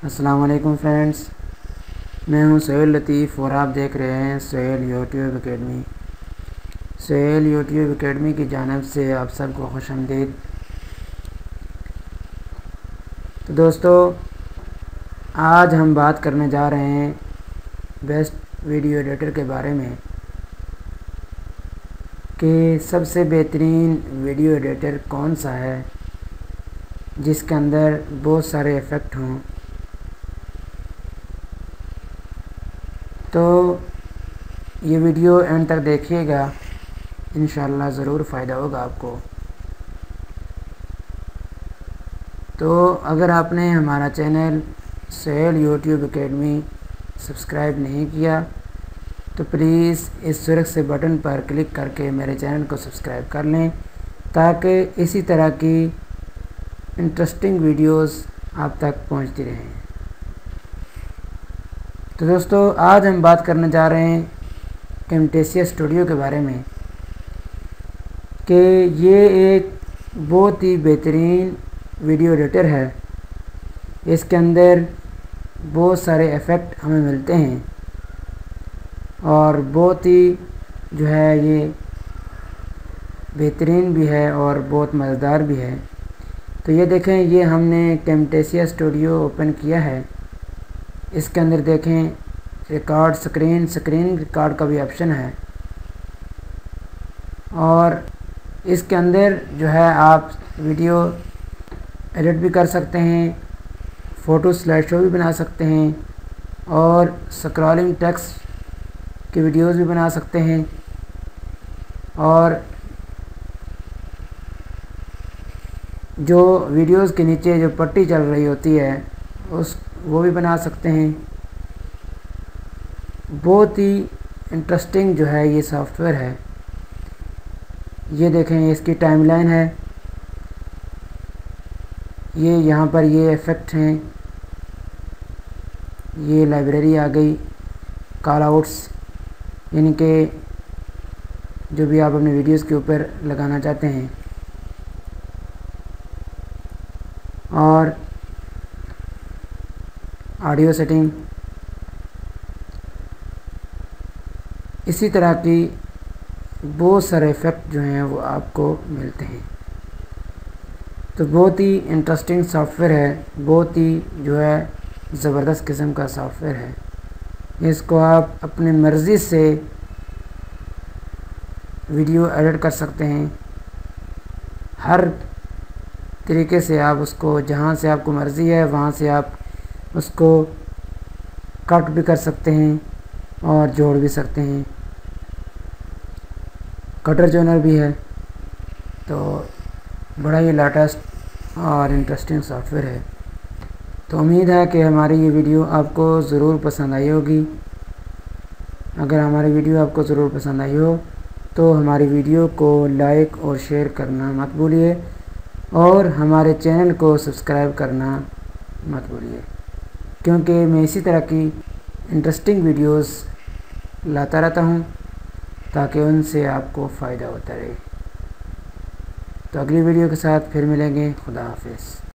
अस्सलाम वालेकुम फ्रेंड्स, मैं हूं सोहेल लतीफ़ और आप देख रहे हैं Sohail YouTube academy. Sohail YouTube academy की जानिब से आप सबको खुशामदीद। तो दोस्तों, आज हम बात करने जा रहे हैं बेस्ट वीडियो एडिटर के बारे में कि सबसे बेहतरीन वीडियो एडिटर कौन सा है जिसके अंदर बहुत सारे इफ़ेक्ट हों। तो ये वीडियो एंड तक देखिएगा, इंशाल्लाह ज़रूर फ़ायदा होगा आपको। तो अगर आपने हमारा channel Sohail YouTube academy subscribe नहीं किया तो प्लीज़ इस सुर्ख से बटन पर क्लिक करके मेरे चैनल को सब्सक्राइब कर लें ताकि इसी तरह की इंटरेस्टिंग वीडियोस आप तक पहुंचती रहें। तो दोस्तों, आज हम बात करने जा रहे हैं कैमटेसिया स्टूडियो के बारे में कि ये एक बहुत ही बेहतरीन वीडियो एडिटर है। इसके अंदर बहुत सारे इफ़ेक्ट हमें मिलते हैं और बहुत ही जो है ये बेहतरीन भी है और बहुत मज़ेदार भी है। तो ये देखें, ये हमने कैमटेसिया स्टूडियो ओपन किया है। इसके अंदर देखें रिकॉर्ड स्क्रीन रिकॉर्ड का भी ऑप्शन है और इसके अंदर जो है आप वीडियो एडिट भी कर सकते हैं, फ़ोटो स्लाइड शो भी बना सकते हैं और स्क्रॉलिंग टेक्स्ट की वीडियोस भी बना सकते हैं और जो वीडियोस के नीचे जो पट्टी चल रही होती है वो भी बना सकते हैं। बहुत ही इंटरेस्टिंग जो है ये सॉफ्टवेयर है। ये देखें, इसकी टाइमलाइन है, ये यहाँ पर ये इफ़ेक्ट हैं, ये लाइब्रेरी आ गई, कॉल आउट्स, यानी कि जो भी आप अपने वीडियोस के ऊपर लगाना चाहते हैं, और ऑडियो सेटिंग, इसी तरह की बहुत सारे इफ़ेक्ट जो हैं वो आपको मिलते हैं। तो बहुत ही इंटरेस्टिंग सॉफ्टवेयर है, बहुत ही जो है ज़बरदस्त किस्म का सॉफ्टवेयर है। इसको आप अपनी मर्ज़ी से वीडियो एडिट कर सकते हैं, हर तरीके से आप उसको, जहाँ से आपको मर्ज़ी है वहाँ से आप उसको कट भी कर सकते हैं और जोड़ भी सकते हैं। कटर जोनर भी है। तो बड़ा ही लेटेस्ट और इंटरेस्टिंग सॉफ्टवेयर है। तो उम्मीद है कि हमारी ये वीडियो आपको ज़रूर पसंद आई होगी। अगर हमारी वीडियो आपको ज़रूर पसंद आई हो तो हमारी वीडियो को लाइक और शेयर करना मत भूलिए और हमारे चैनल को सब्सक्राइब करना मत भूलिए, क्योंकि मैं इसी तरह की इंटरेस्टिंग वीडियोस लाता रहता हूँ ताकि उनसे आपको फ़ायदा होता रहे। तो अगली वीडियो के साथ फिर मिलेंगे। खुदा हाफिज़।